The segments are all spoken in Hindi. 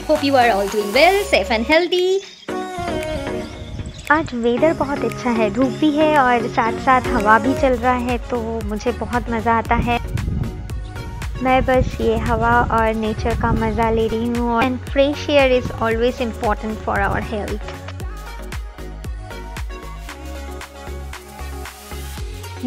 Hope you are all doing well, safe and healthy. आज वेदर बहुत अच्छा है, धूप भी है और साथ साथ हवा भी चल रहा है, तो मुझे बहुत मज़ा आता है। मैं बस ये हवा और नेचर का मज़ा ले रही हूँ। And fresh air is always important for our health.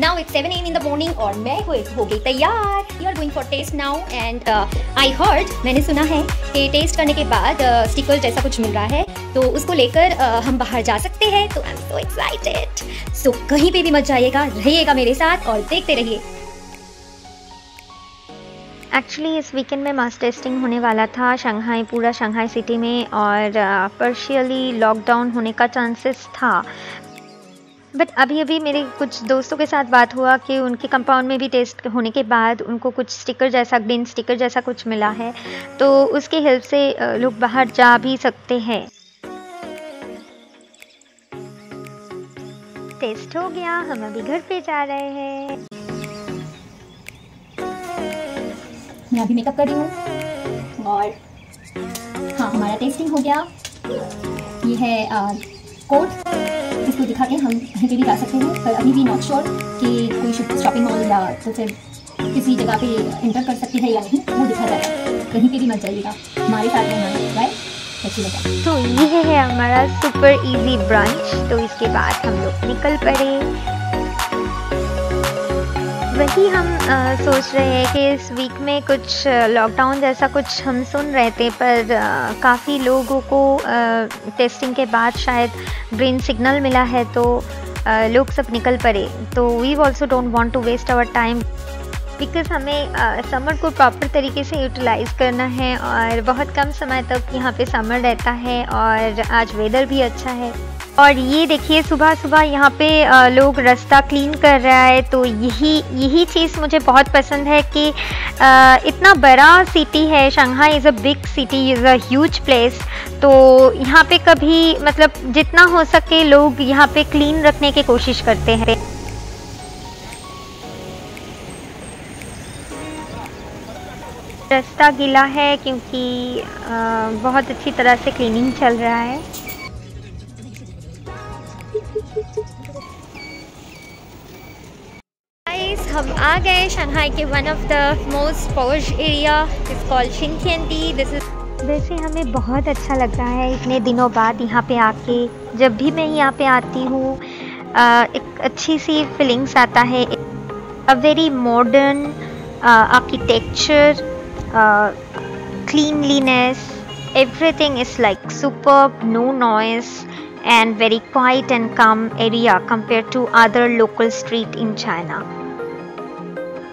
Now it's 7 AM in the morning और मैं हो गई तैयार। You are going for taste now and I heard, मैंने सुना है कि टेस्ट करने के बाद स्टिकर जैसा कुछ मिल रहा है, तो उसको लेकर हम बाहर जा सकते हैं। तो आई एम सो एक्साइटेड। सो कहीं पे भी मत जाइएगा, रहिएगा मेरे साथ और देखते रहिए। एक्चुअली इस वीकेंड में मास टेस्टिंग होने वाला था शंघाई, पूरा शंघाई सिटी में, और पार्शियली लॉकडाउन होने का चांसेस था। बट अभी मेरे कुछ दोस्तों के साथ बात हुआ कि उनके कंपाउंड में भी टेस्ट होने के बाद उनको कुछ स्टिकर जैसा, ग्रीन स्टिकर जैसा कुछ मिला है, तो उसके हेल्प से लोग बाहर जा भी सकते हैं। टेस्ट हो गया, हम अभी घर पे जा रहे हैं। मैं अभी मेकअप कर रही हूँ और हाँ, हमारा टेस्टिंग हो गया। ये है कोड, इसको दिखा के हम कहीं पे भी जा सकते हैं, पर अभी भी नॉट श्योर कि कोई शॉपिंग मॉल या तो फिर किसी जगह पे एंटर कर सकती है या नहीं, वो दिखा जाएगा। कहीं पे भी मत जाइएगा, हमारे साथ रहना, राइट? अच्छी लगा। तो ये है हमारा सुपर इजी ब्रंच। तो इसके बाद हम लोग निकल पड़े। वही हम सोच रहे हैं कि इस वीक में कुछ लॉकडाउन जैसा कुछ हम सुन रहे थे, पर काफ़ी लोगों को टेस्टिंग के बाद शायद ग्रीन सिग्नल मिला है, तो लोग सब निकल पड़े। तो we also don't want to waste our time, because हमें समर को प्रॉपर तरीके से यूटिलाइज़ करना है और बहुत कम समय तक यहाँ पे समर रहता है और आज वेदर भी अच्छा है। और ये देखिए, सुबह सुबह यहाँ पे लोग रास्ता क्लीन कर रहा है, तो यही चीज़ मुझे बहुत पसंद है कि इतना बड़ा सिटी है। Shanghai is a big city, is a huge place. तो यहाँ पे कभी मतलब जितना हो सके लोग यहाँ पे क्लीन रखने की कोशिश करते हैं। रास्ता गीला है क्योंकि बहुत अच्छी तरह से क्लीनिंग चल रहा है। हम आ गए शंघाई के one of the most posh area, it's called Xintiandi. This is वैसे हमें बहुत अच्छा लग रहा है इतने दिनों बाद यहाँ पे आके। जब भी मैं यहाँ पे आती हूँ एक अच्छी सी फीलिंग्स आता है। A very modern architecture, cleanliness, everything is like superb, no noise and very quiet and calm area compared to other local street in China.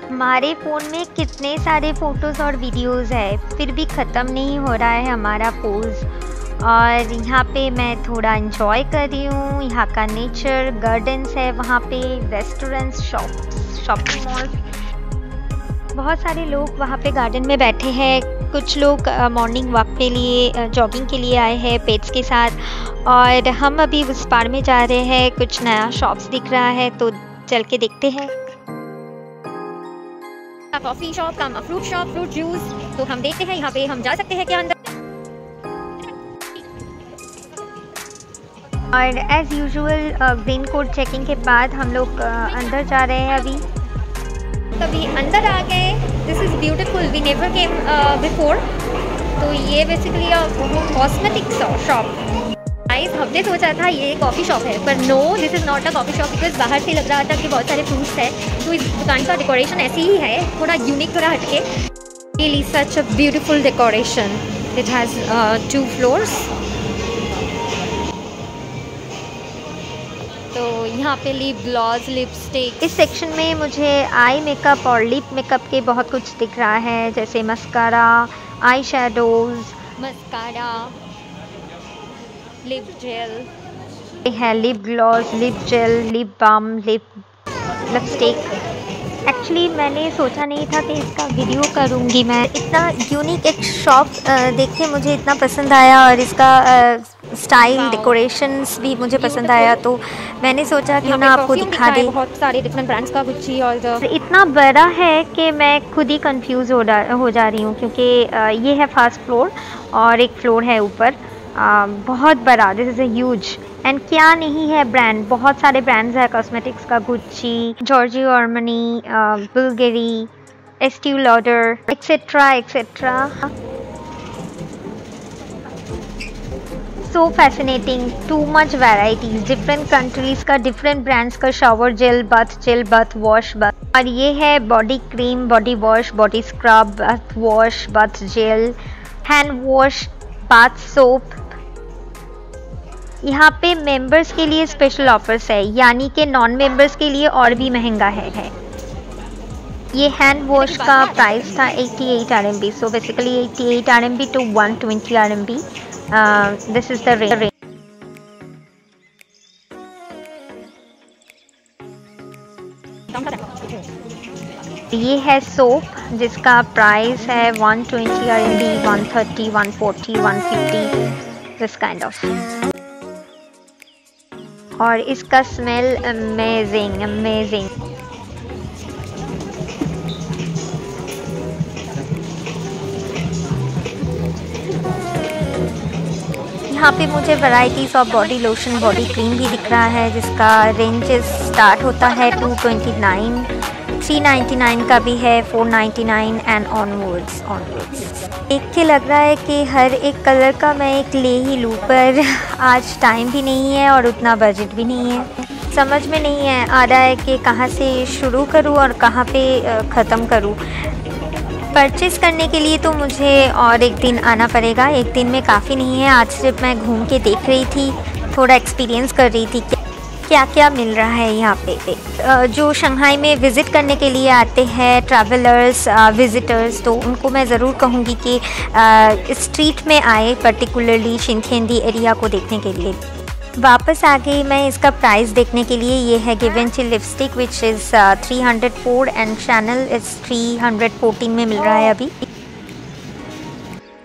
हमारे फ़ोन में कितने सारे फ़ोटोज़ और वीडियोज़ है, फिर भी ख़त्म नहीं हो रहा है हमारा पोज़। और यहाँ पे मैं थोड़ा इंजॉय कर रही हूँ यहाँ का नेचर। गार्डन्स है वहाँ पे, रेस्टोरेंट्स, शॉपिंग मॉल। बहुत सारे लोग वहाँ पे गार्डन में बैठे हैं। कुछ लोग मॉर्निंग वॉक के लिए, जॉगिंग के लिए आए हैं पेट्स के साथ। और हम अभी उस पार में जा रहे हैं। कुछ नया शॉप्स दिख रहा है, तो चल के देखते हैं। कॉफ़ी शॉप का फ्रूट शॉप, फ्रूट जूस। तो हम देखते हैं यहाँ पे हम जा सकते हैं क्या अंदर। और as usual green code checking के बाद हम लोग अंदर जा रहे हैं अभी। तभी अंदर आ गए। This is beautiful, we never came before. तो ये बेसिकली कॉस्मेटिक शॉप। हमने सोचा था ये कॉफ़ी शॉप है, पर no, this is not a coffee shop, because बाहर से लग रहा था कि बहुत सारे फ्रूट्स हैं। तो इस दुकान का डेकोरेशन ऐसे ही है, थोड़ा यूनिक, थोड़ा हटके। Really such a beautiful decoration. It has 2 floors। तो यहाँ पे लिप ग्लॉस, लिपस्टिक। इस सेक्शन में मुझे आई मेकअप और लिप मेकअप के बहुत कुछ दिख रहा है, जैसे mascara, eye shadows, mascara, lip gel है, lip gloss, lip gel, lip balm, lipstick. Actually मैंने सोचा नहीं था कि इसका वीडियो करूँगी मैं। इतना यूनिक एक शॉप देख के मुझे इतना पसंद आया, और इसका स्टाइल डेकोरेशंस भी मुझे पसंद आया, तो मैंने सोचा कि ना आपको दिखा दे। बहुत सारे डिफरेंट ब्रांड्स का गुच्ची और इतना बड़ा है कि मैं खुद ही कंफ्यूज हो जा रही हूँ, क्योंकि ये है फर्स्ट फ्लोर और एक फ्लोर है ऊपर, बहुत बड़ा, this is a huge. And क्या नहीं है ब्रांड, बहुत सारे ब्रांड्स है कॉस्मेटिक्स का, Gucci, Giorgio Armani, Bulgari, Estee Lauder, etcetera etcetera. So fascinating, too much varieties, different countries का, डिफरेंट ब्रांड्स का shower gel, bath wash, bath. और ये है body cream, body wash, body scrub, bath wash, bath gel, hand wash, bath soap. यहाँ पे मेंबर्स के लिए स्पेशल ऑफर्स है, यानी कि नॉन मेंबर्स के लिए और भी महंगा है। ये हैंड वॉश का प्राइस था 88 RMB, so basically 88 RMB to 120 RMB, this is the rate. ये है सोप जिसका प्राइस है 120 RMB, 130, 140, 150, दिस काइंड ऑफ। और इसका स्मेल अमेजिंग अमेजिंग। यहाँ पे मुझे varieties of body lotion, body cream भी दिख रहा है, जिसका रेंज स्टार्ट होता है 229, 399 का भी है, 499 एंड ऑनवर्ड्स। देख के लग रहा है कि हर एक कलर का मैं एक ले ही लूँ, पर आज टाइम भी नहीं है और उतना बजट भी नहीं है। समझ में नहीं आ रहा है कि कहाँ से शुरू करूँ और कहाँ पे ख़त्म करूँ। परचेज़ करने के लिए तो मुझे और एक दिन आना पड़ेगा, एक दिन में काफ़ी नहीं है। आज सिर्फ मैं घूम के देख रही थी, थोड़ा एक्सपीरियंस कर रही थी क्या क्या मिल रहा है यहाँ पे। जो शंघाई में विज़िट करने के लिए आते हैं ट्रैवलर्स, विज़िटर्स, तो उनको मैं ज़रूर कहूँगी कि स्ट्रीट में आए, पर्टिकुलरली शिनखेंदी एरिया को देखने के लिए। वापस आ गई मैं इसका प्राइस देखने के लिए। ये है Givenchy lipstick which is 304 and channel is 314 में मिल रहा है अभी।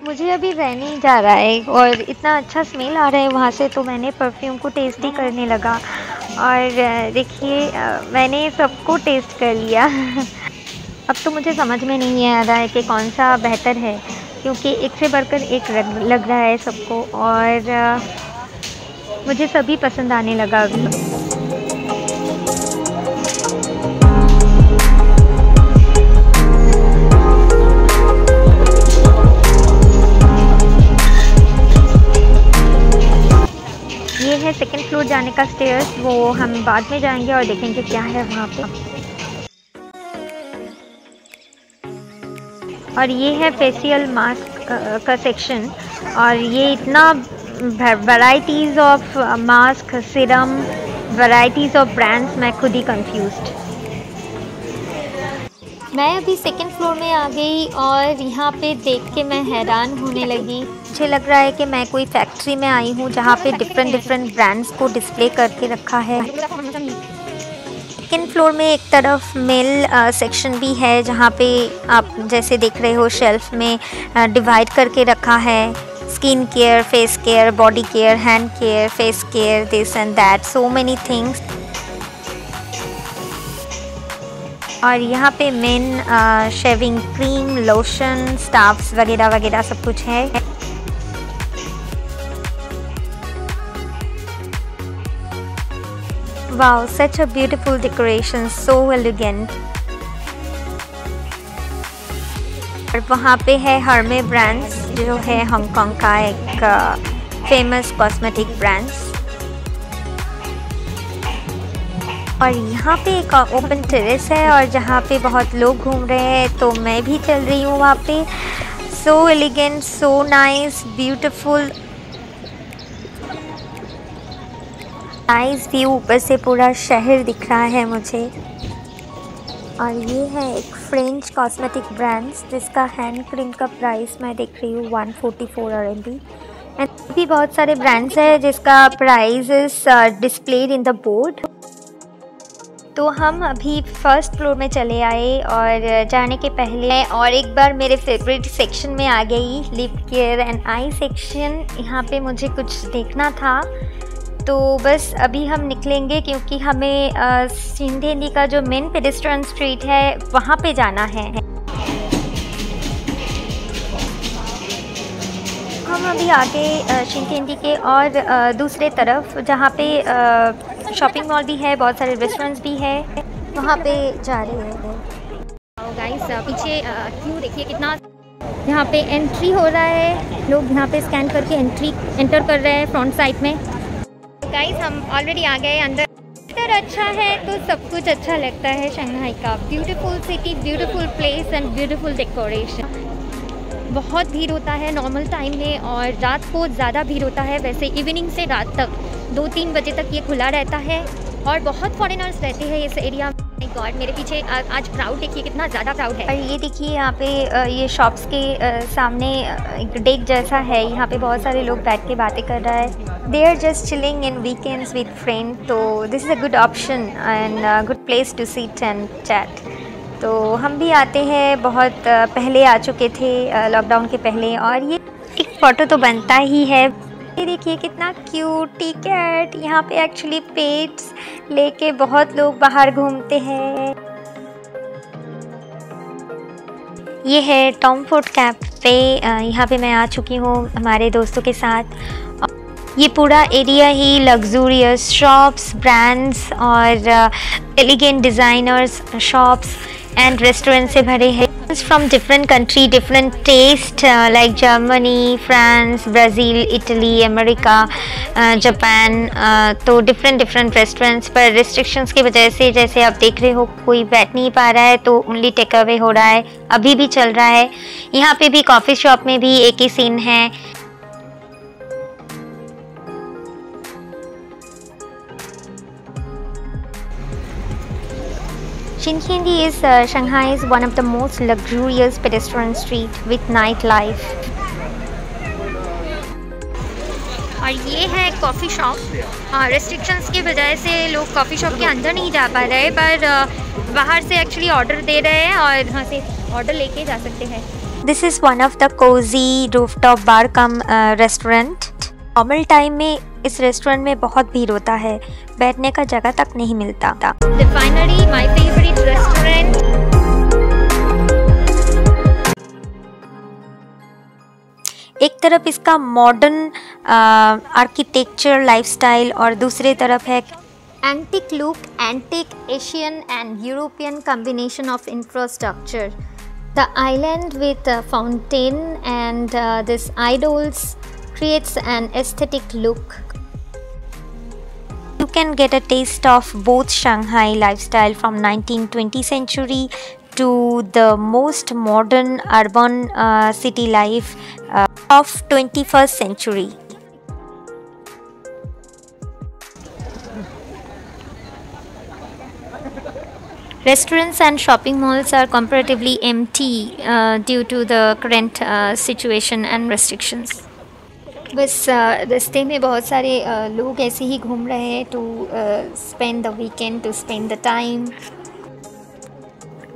मुझे अभी रहने ही जा रहा है और इतना अच्छा स्मेल आ रहा है वहाँ से, तो मैंने परफ्यूम को टेस्ट ही करने लगा और देखिए मैंने सबको टेस्ट कर लिया। अब तो मुझे समझ में नहीं आ रहा है कि कौन सा बेहतर है, क्योंकि एक से बढ़कर एक लग रहा है सबको और मुझे सभी पसंद आने लगा अभी। ये है सेकंड फ्लोर जाने का स्टेयर्स, वो हम बाद में जाएंगे और देखेंगे क्या है वहाँ पे। और ये है फेशियल मास्क का सेक्शन, और ये इतना varieties of mask, Siram, varieties of brands, मैं खुद ही कंफ्यूज्ड। मैं अभी सेकंड फ्लोर में आ गई और यहाँ पे देख के मैं हैरान होने लगी। मुझे लग रहा है कि मैं कोई फैक्ट्री में आई हूँ जहाँ पे डिफरेंट ब्रांड्स को डिस्प्ले करके रखा है। सेकंड फ्लोर में एक तरफ मेल सेक्शन भी है, जहाँ पे आप जैसे देख रहे हो शेल्फ में डिवाइड करके रखा है। Skin care, face care, body care, hand care, face care, this and that, so many things. और यहाँ पे main shaving cream, lotion, staffs वगैरह वगैरह सब कुछ है। Wow, such a beautiful decoration, so elegant. और वहाँ पे है हर्मे ब्रांड्स, जो है हांगकांग का एक फेमस कॉस्मेटिक ब्रांड्स। और यहाँ पे एक ओपन टेरेस है और जहाँ पे बहुत लोग घूम रहे हैं, तो मैं भी चल रही हूँ वहाँ पे। So elegant, so nice, beautiful, nice view. ऊपर से पूरा शहर दिख रहा है मुझे। और ये है एक फ्रेंच कॉस्मेटिक ब्रांड्स, जिसका हैंड क्रीम का प्राइस मैं देख रही हूँ 144 RMB। एंड भी बहुत सारे ब्रांड्स हैं जिसका price is displayed in the board. तो हम अभी फर्स्ट फ्लोर में चले आए और जाने के पहले और एक बार मेरे फेवरेट सेक्शन में आ गई, lip care and I section. यहाँ पे मुझे कुछ देखना था तो बस अभी हम निकलेंगे क्योंकि हमें शिनथेंदी का जो मेन पेडेस्ट्रियन स्ट्रीट है वहाँ पे जाना है। हम अभी आगे शिनथेंदी के और दूसरे तरफ जहाँ पे शॉपिंग मॉल भी है, बहुत सारे रेस्टोरेंट्स भी है, वहाँ पे जा रहे हैं। गाइस पीछे क्यों देखिए कितना, यहाँ पे एंट्री हो रहा है, लोग यहाँ पे स्कैन करके एंटर कर रहे हैं फ्रंट साइड में। गाइस हम ऑलरेडी आ गए अंदर। अगर अच्छा है तो सब कुछ अच्छा लगता है। शंघाई का beautiful city, beautiful place and beautiful decoration. बहुत भीड़ होता है नॉर्मल टाइम में और रात को ज़्यादा भीड़ होता है। वैसे इवनिंग से रात तक 2-3 बजे तक ये खुला रहता है और बहुत फॉरेनर्स रहते हैं इस एरिया में। गॉड मेरे पीछे आज क्राउड देखिए कितना ज़्यादा क्राउड है। और ये देखिए यहाँ पे ये शॉप्स के सामने एक डेक जैसा है, यहाँ पे बहुत सारे लोग बैठ के बातें कर रहा है। They are just chilling in weekends with friend, तो this is a good option and good place to sit and chat. तो हम भी आते हैं, बहुत पहले आ चुके थे लॉकडाउन के पहले, और ये एक फ़ोटो तो बनता ही है। ये देखिए कितना क्यूटी कैट। यहाँ पे एक्चुअली पेट्स लेके बहुत लोग बाहर घूमते हैं। ये है टॉम फोर्ड कैफ़े, यहाँ पे मैं आ चुकी हूँ हमारे दोस्तों के साथ। ये पूरा एरिया ही लग्जूरियस शॉप्स, ब्रांड्स और elegant designers shops and restaurant से भरे हैं। From different country, different taste like Germany, France, Brazil, Italy, America, Japan, तो different restaurants पर restrictions की वजह से जैसे आप देख रहे हो कोई बैठ नहीं पा रहा है, तो only टेक अवे हो रहा है, अभी भी चल रहा है। यहाँ पे भी कॉफ़ी शॉप में भी एक ही सीन है। Shinkindi is Shanghai's one of the most luxurious pedestrian street with nightlife. और ये है कॉफ़ी शॉप। रेस्ट्रिक्शंस की वजह से लोग कॉफ़ी शॉप के अंदर नहीं जा पा रहे, पर बाहर से एक्चुअली ऑर्डर दे रहे हैं और यहाँ से ऑर्डर लेके जा सकते हैं। This is one of the cozy rooftop bar cum restaurant. Normal time में इस रेस्टोरेंट में बहुत भीड़ होता है, बैठने का जगह तक नहीं मिलता। Refinery, my favorite restaurant. एक तरफ इसका मॉडर्न आर्किटेक्चर लाइफस्टाइल और दूसरी तरफ है antique look, antique Asian and European combination of infrastructure. The island with fountain and this idols creates an aesthetic look. You can get a taste of both Shanghai lifestyle from 1920th century to the most modern urban city life of 21st century. Restaurants and shopping malls are comparatively empty due to the current situation and restrictions. बस रास्ते में बहुत सारे लोग ऐसे ही घूम रहे हैं to spend the weekend, to spend the time.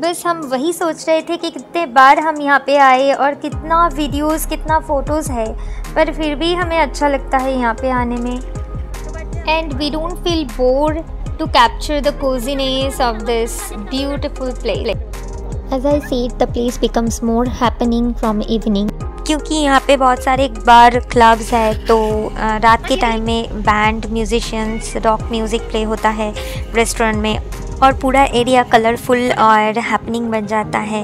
बस हम वही सोच रहे थे कि कितने बार हम यहाँ पे आए और कितना वीडियोस, कितना फ़ोटोज़ है, पर फिर भी हमें अच्छा लगता है यहाँ पे आने में। And we don't feel bore to capture the coziness of this beautiful place. As I see the place becomes more happening from evening, क्योंकि यहाँ पे बहुत सारे बार क्लब्स है, तो रात के टाइम में band, musicians, rock music play होता है रेस्टोरेंट में और पूरा एरिया कलरफुल और हैपनिंग बन जाता है।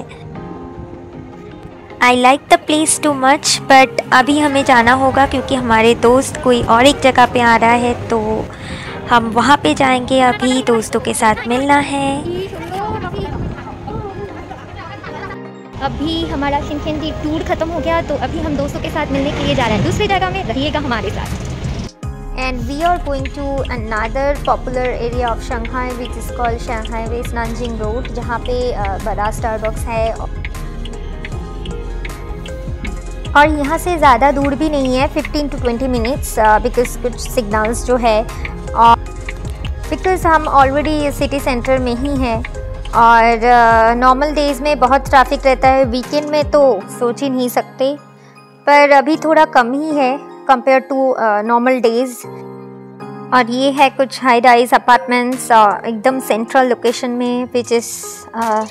I like the place too much, but अभी हमें जाना होगा क्योंकि हमारे दोस्त कोई और एक जगह पे आ रहा है, तो हम वहाँ पे जाएंगे। अभी दोस्तों के साथ मिलना है। अभी हमारा शिनथेंदी टूर ख़त्म हो गया, तो अभी हम दोस्तों के साथ मिलने के लिए जा रहे हैं दूसरी जगह में। रहिएगा हमारे साथ। And we are going to another popular area of Shanghai which is called Shanghai West Nanjing Road, जहाँ पे बड़ा स्टारबक्स है और यहाँ से ज़्यादा दूर भी नहीं है, 15 to 20 minutes, बिकॉज कुछ सिग्नल्स जो है और बिकॉज़ हम ऑलरेडी सिटी सेंटर में ही हैं और नॉर्मल डेज़ में बहुत ट्रैफिक रहता है, वीकेंड में तो सोच ही नहीं सकते, पर अभी थोड़ा कम ही है कंपेयर टू नॉर्मल डेज़। और ये है कुछ हाई राइज अपार्टमेंट्स एकदम सेंट्रल लोकेशन में, which is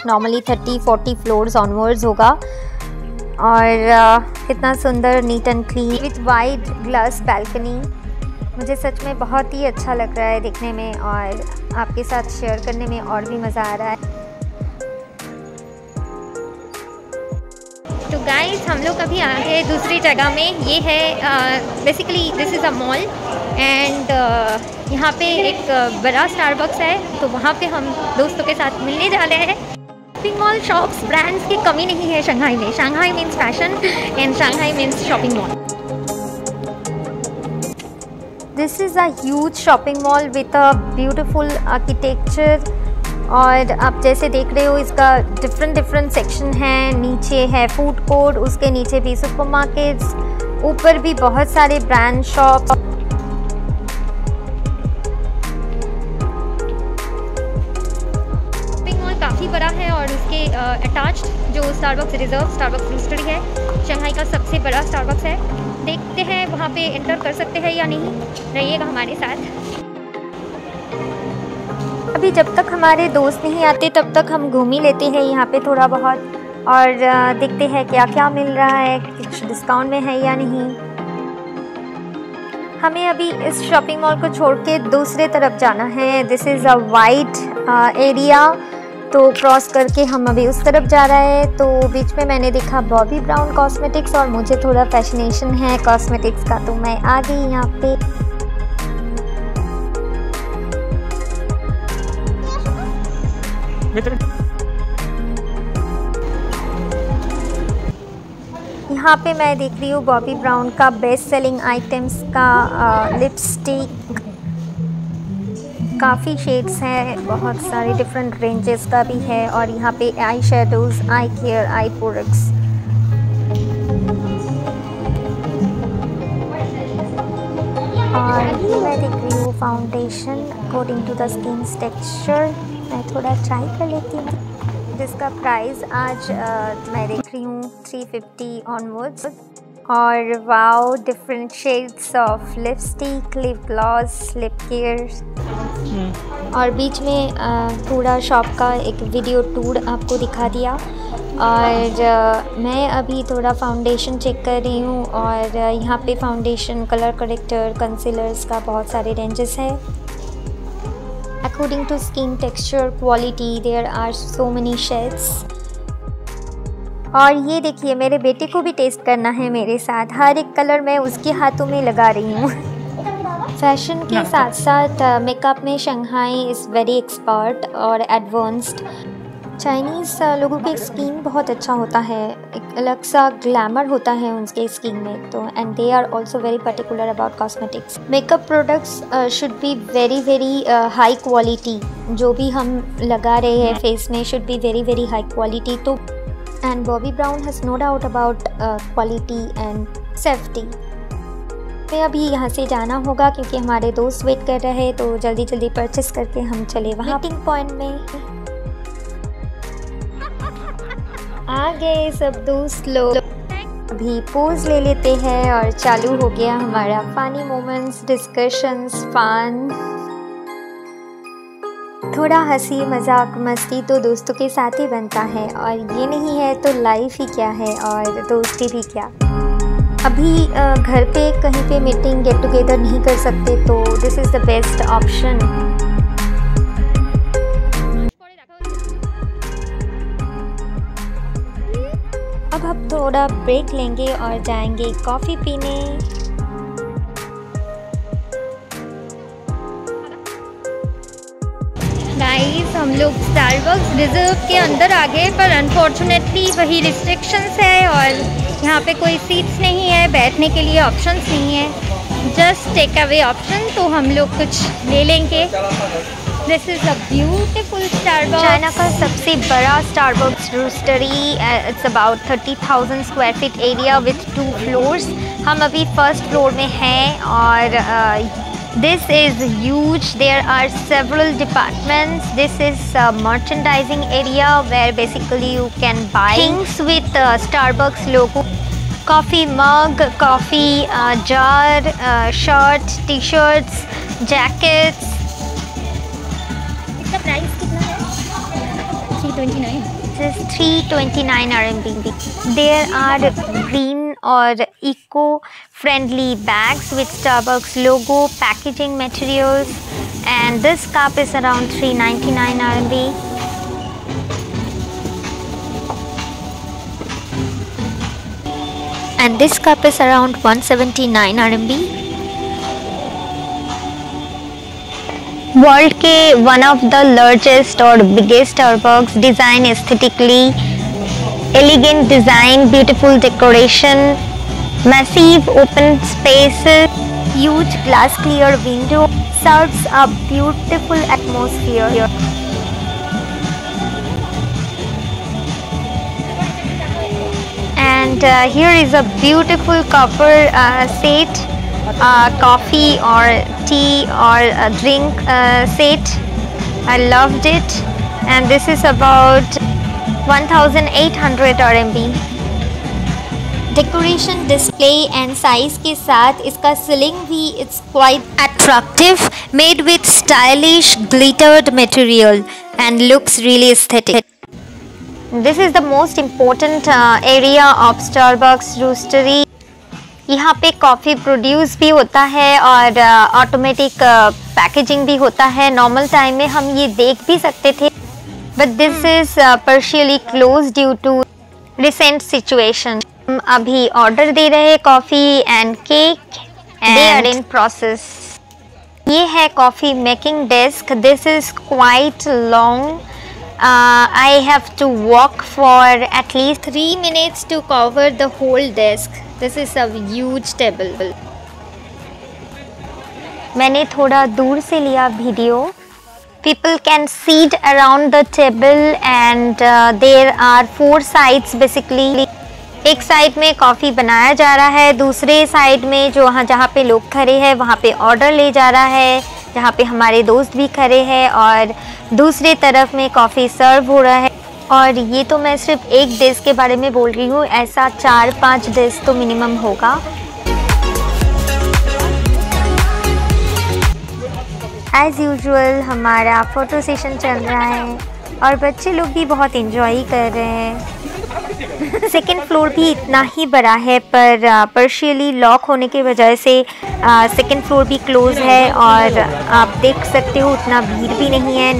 normally 30-40 floors onwards होगा। और कितना सुंदर, neat and clean with wide glass balcony. मुझे सच में बहुत ही अच्छा लग रहा है देखने में और आपके साथ शेयर करने में और भी मज़ा आ रहा है। तो गाइस हम लोग अभी आ गए दूसरी जगह में। ये है basically this is a mall and यहाँ पे एक बड़ा स्टारबक्स है, तो वहाँ पे हम दोस्तों के साथ मिलने जा रहे हैं। शॉपिंग मॉल, शॉप्स, ब्रांड्स की कमी नहीं है शंघाई में। Shanghai means fashion and Shanghai means shopping mall. This is a huge shopping mall with a beautiful architecture. और आप जैसे देख रहे हो इसका डिफरेंट सेक्शन है। नीचे है फूड कोर्ट, उसके नीचे भी सुपरमार्केट्स, ऊपर भी बहुत सारे ब्रांड शॉप्स। शॉपिंग मॉल काफ़ी बड़ा है और उसके अटैच्ड जो स्टारबक्स रिजर्व स्टारबक्स रोस्टरी है, शंघाई का सबसे बड़ा स्टारबक्स है। देखते हैं वहाँ पे एंटर कर सकते हैं या नहीं, रहिएगा हमारे साथ। अभी जब तक हमारे दोस्त नहीं आते तब तक हम घूम ही लेते हैं यहाँ पे थोड़ा बहुत और देखते हैं क्या क्या मिल रहा है, कुछ डिस्काउंट में है या नहीं। हमें अभी इस शॉपिंग मॉल को छोड़ के दूसरे तरफ जाना है। This is a wide area, तो क्रॉस करके हम अभी उस तरफ जा रहा है। तो बीच में मैंने देखा बॉबी ब्राउन कॉस्मेटिक्स और मुझे थोड़ा फैसिनेशन है कॉस्मेटिक्स का, तो मैं आ गई यहाँ पे। यहाँ पे मैं देख रही हूँ बॉबी ब्राउन का बेस्ट सेलिंग आइटम्स का लिपस्टिक। काफ़ी शेड्स हैं, बहुत सारे डिफरेंट रेंजेस का भी है। और यहाँ पे eye shadows, eye care, eye products. और ये मैं देख रही हूँ foundation according to the skin texture. मैं थोड़ा ट्राई कर लेती हूँ, जिसका प्राइस आज मैं देख रही हूँ 350 ऑनवर्ड्स। और wow, different shades of lipstick, lip gloss, lip care. और बीच में पूरा शॉप का एक वीडियो टूर आपको दिखा दिया। और मैं अभी थोड़ा फाउंडेशन चेक कर रही हूँ और यहाँ पे फाउंडेशन, कलर करेक्टर, कंसीलर्स का बहुत सारे रेंजेस है। According to skin texture, quality, there are so many shades। और ये देखिए, मेरे बेटे को भी टेस्ट करना है मेरे साथ। हर एक कलर मैं उसके हाथों में लगा रही हूँ। फैशन के साथ साथ मेकअप में शंघाई इज़ वेरी एक्सपर्ट और एडवांस्ड। चाइनीज़ लोगों के स्किन बहुत अच्छा होता है, एक अलग सा ग्लैमर होता है उनके स्किन में, तो and they are also very particular about cosmetics. Makeup products should be very high quality. जो भी हम लगा रहे हैं फेस में should be very high quality. तो and Bobbi Brown has no doubt about quality and safety. हमें अभी यहाँ से जाना होगा क्योंकि हमारे दोस्त वेट कर रहे हैं, तो जल्दी परचेस करके हम चले वहाँ मीटिंग पॉइंट में। आ गए सब दोस्त लोग, अभी पोज ले लेते हैं और चालू हो गया हमारा फनी मोमेंट्स, डिस्कशंस, फन। थोड़ा हंसी मजाक मस्ती तो दोस्तों के साथ ही बनता है, और ये नहीं है तो लाइफ ही क्या है और दोस्ती भी क्या। अभी घर पे कहीं पे मीटिंग गेट टुगेदर नहीं कर सकते, तो this is the best option. अब हम थोड़ा ब्रेक लेंगे और जाएंगे कॉफ़ी पीने। गाइस हम लोग स्टारबक्स रिजर्व के अंदर आ गए, पर अनफॉर्चुनेटली वही रिस्ट्रिक्शंस है और यहाँ पे कोई सीट्स नहीं है, बैठने के लिए ऑप्शंस नहीं है, जस्ट टेक अवे ऑप्शन। तो हम लोग कुछ ले लेंगे। This is a beautiful Starbucks, China का सबसे बड़ा Starbucks roastery. It's about 30,000 square feet area with 2 floors. हम अभी फर्स्ट फ्लोर में हैं और This is huge. There are several departments. This is a merchandising area where basically you can buy things with Starbucks logo. Coffee mug, coffee jar, shirts, t-shirts, jackets. इसका प्राइस कितना है? 329. This is 329 RMB. There are green or eco-friendly bags with Starbucks logo, packaging materials, and this cup is around 399 RMB. And this cup is around 179 RMB. World के वन ऑफ द लार्जेस्ट और biggest Starbucks, design aesthetically elegant design, beautiful decoration, massive open spaces, huge glass clear window serves a beautiful atmosphere. And here is a beautiful copper set, coffee or tea or a drink set. I loved it, and this is about 1800 RMB. Decoration, display and size के साथ इसका सीलिंग भी it's quite attractive, made with stylish glittered material and looks really aesthetic. This is the most important area of Starbucks roastery. यहाँ पे कॉफ़ी प्रोड्यूस भी होता है और ऑटोमेटिक पैकेजिंग भी होता है. नॉर्मल टाइम में हम ये देख भी सकते थे, but this is partially close due to recent situation. हम अभी ऑर्डर दे रहे हैं coffee and cake, they are in process. ये है coffee making desk. This is quite long. I have to walk for at least 3 minutes to cover the whole desk. This is a huge table. मैंने थोड़ा दूर से लिया video. People can sit around the table and there are 4 sides basically. एक साइड में कॉफ़ी बनाया जा रहा है, दूसरे साइड में जहाँ पे लोग खड़े हैं वहाँ पे ऑर्डर ले जा रहा है, जहाँ पे हमारे दोस्त भी खड़े हैं, और दूसरे तरफ में कॉफ़ी सर्व हो रहा है. और ये तो मैं सिर्फ एक डिश के बारे में बोल रही हूँ, ऐसा 4-5 डिश तो मिनिमम होगा. एज़ यूजुअल हमारा फ़ोटो सेशन चल रहा है और बच्चे लोग भी बहुत इन्जॉय कर रहे हैं. सेकेंड फ्लोर भी इतना ही बड़ा है, पर पार्शियली लॉक होने की वजह से सेकेंड फ्लोर भी क्लोज है, और आप देख सकते हो उतना भीड़ भी नहीं है.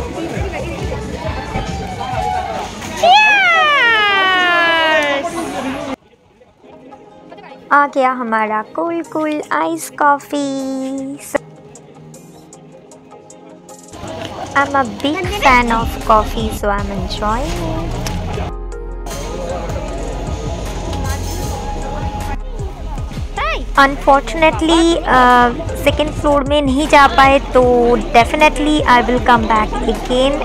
आ गया हमारा cool ice coffee. I'm a big fan of coffee, so I'm enjoying it. Unfortunately, second floor में नहीं जा पाए, तो definitely I will come back again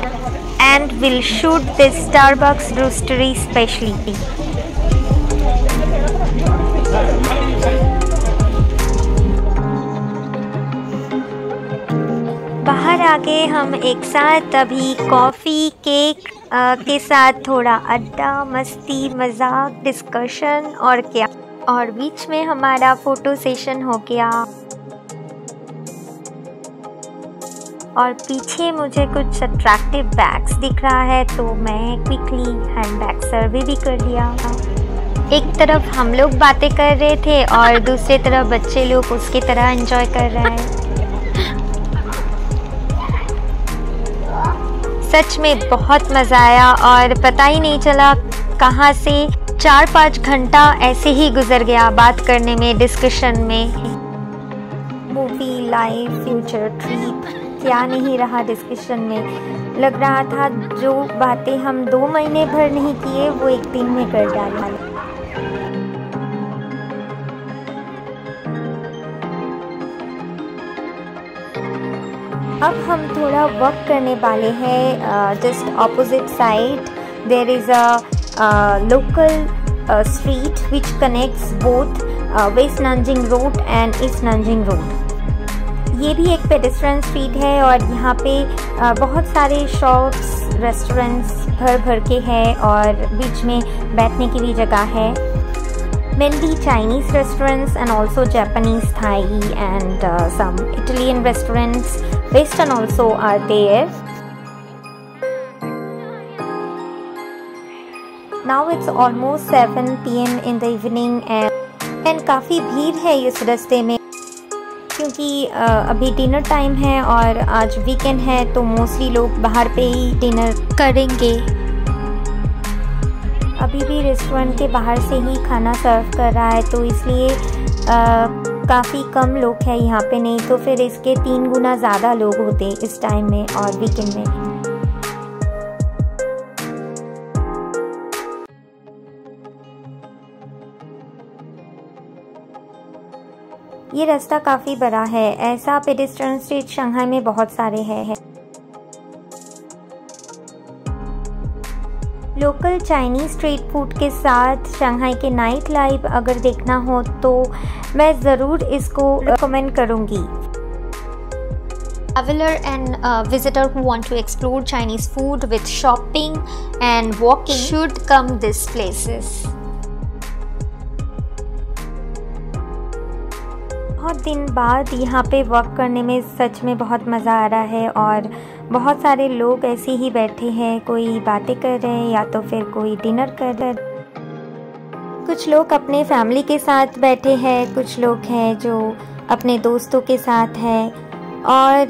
and will shoot this Starbucks roastery specially. बाहर आके हम एक साथ अभी कॉफ़ी केक के साथ थोड़ा अड्डा, मस्ती, मजाक, डिस्कशन और क्या, और बीच में हमारा फ़ोटो सेशन हो गया. और पीछे मुझे कुछ अट्रैक्टिव बैग्स दिख रहा है, तो मैं क्विकली हैंड बैग सर्वे भी कर लिया. एक तरफ हम लोग बातें कर रहे थे और दूसरी तरफ बच्चे लोग उसकी तरह एंजॉय कर रहे हैं. सच में बहुत मज़ा आया और पता ही नहीं चला कहाँ से 4-5 घंटा ऐसे ही गुजर गया बात करने में, डिस्कशन में. मूवी, लाइफ, फ्यूचर, ट्रिप, क्या नहीं रहा डिस्कशन में. लग रहा था जो बातें हम 2 महीने भर नहीं किए वो 1 दिन में कर डाला. अब हम थोड़ा वॉक करने वाले हैं. Just opposite side there is a local street which connects both West Nanjing Road and East Nanjing Road. ये भी एक पेडेस्ट्रियन स्ट्रीट है और यहाँ पे बहुत सारे शॉप्स, रेस्टोरेंट्स भर के हैं और बीच में बैठने की भी जगह है। Mainly Chinese restaurants and also Japanese, Thai and some Italian restaurants, Western also are there. Now it's almost 7 PM in the evening and काफ़ी भीड़ है इस रास्ते में क्योंकि अभी डिनर टाइम है और आज वीकेंड है तो मोस्टली लोग बाहर पे ही डिनर करेंगे। अभी भी रेस्टोरेंट के बाहर से ही खाना सर्व कर रहा है तो इसलिए काफ़ी कम लोग हैं यहाँ पे, नहीं तो फिर इसके 3 गुना ज़्यादा लोग होते इस टाइम में और वीकेंड में। ये रास्ता काफ़ी बड़ा है, ऐसा पेडेस्ट्रियन स्ट्रीट शंघाई में बहुत सारे हैं। लोकल चाइनीज स्ट्रीट फूड के साथ शंघाई के नाइट लाइफ अगर देखना हो तो मैं ज़रूर इसको रिकमेंड करूँगी। Traveler and visitor who want to explore Chinese food with shopping and walking should come these places. बहुत दिन बाद यहाँ पे वॉक करने में सच में बहुत मज़ा आ रहा है और बहुत सारे लोग ऐसे ही बैठे हैं, कोई बातें कर रहे हैं या तो फिर कोई डिनर कर रहे हैं। कुछ लोग अपने फैमिली के साथ बैठे हैं, कुछ लोग हैं जो अपने दोस्तों के साथ हैं और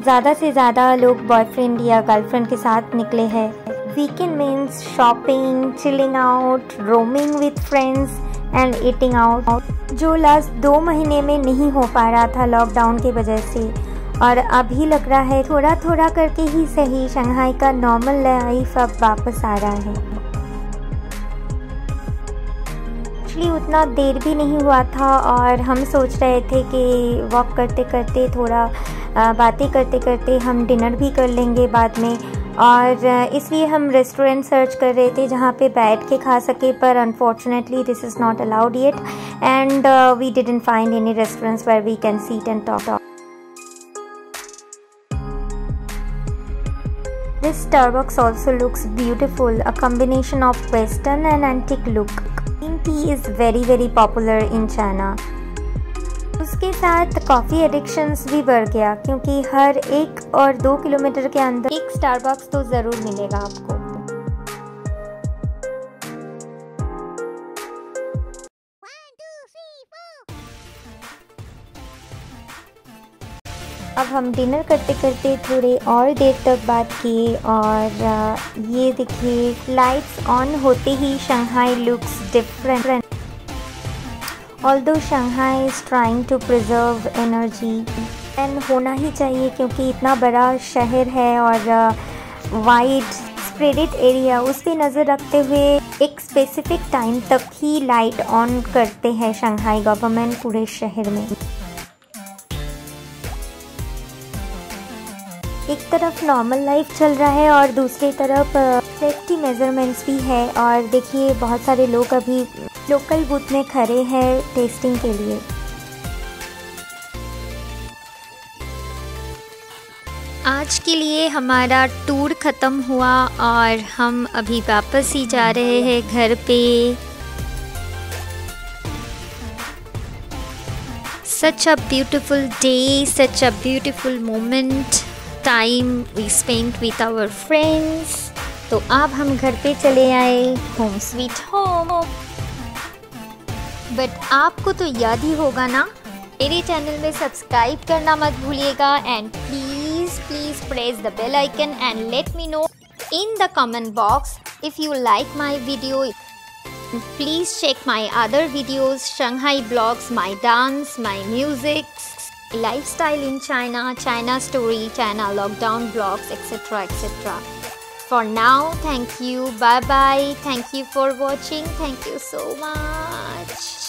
ज़्यादा से ज़्यादा लोग बॉयफ्रेंड या गर्लफ्रेंड के साथ निकले हैं। Weekend means shopping, chilling out, roaming with friends and eating out, जो लास्ट 2 महीने में नहीं हो पा रहा था लॉकडाउन की वजह से, और अभी लग रहा है थोड़ा थोड़ा करके ही सही शंघाई का नॉर्मल लाइफ अब वापस आ रहा है। एक्चुअली उतना देर भी नहीं हुआ था और हम सोच रहे थे कि वॉक करते करते थोड़ा बातें करते करते हम डिनर भी कर लेंगे बाद में, और इसलिए हम रेस्टोरेंट सर्च कर रहे थे जहाँ पे बैठ के खा सके, पर unfortunately this is not allowed yet and we didn't find any restaurants where we can seat and talk. This Starbucks also looks beautiful, a combination of Western and antique look. Green tea is very popular in China. उसके साथ कॉफ़ी एडिक्शंस भी बढ़ गया क्योंकि हर 1 और 2 किलोमीटर के अंदर एक स्टारबक्स तो ज़रूर मिलेगा आपको। अब हम डिनर करते करते थोड़े और देर तक बात किए और ये देखिए लाइट्स ऑन होते ही Shanghai looks different. Although Shanghai is trying to preserve energy and होना ही चाहिए क्योंकि इतना बड़ा शहर है और वाइड स्प्रेडेड एरिया, उस पर नज़र रखते हुए एक स्पेसिफिक टाइम तक ही लाइट ऑन करते हैं शंघाई गवर्नमेंट पूरे शहर में। एक तरफ नॉर्मल लाइफ चल रहा है और दूसरी तरफ सेफ्टी मेजरमेंट्स भी है, और देखिए बहुत सारे लोग अभी लोकल बूथ में खड़े हैं टेस्टिंग के लिए। आज के लिए हमारा टूर ख़त्म हुआ और हम अभी वापस ही जा रहे हैं घर पे। Such a beautiful day, such a beautiful moment, time we spent with our friends. तो अब हम घर पे चले आए, होम स्वीट होम। बट आपको तो याद ही होगा ना, मेरे चैनल में सब्सक्राइब करना मत भूलिएगा and please press the bell icon and let me know in the comment box if you like my video. Please check my other videos, Shanghai vlogs, my dance, my music, lifestyle in China, China story, China lockdown vlogs, etc. For now, thank you, bye bye, thank you for watching, thank you so much.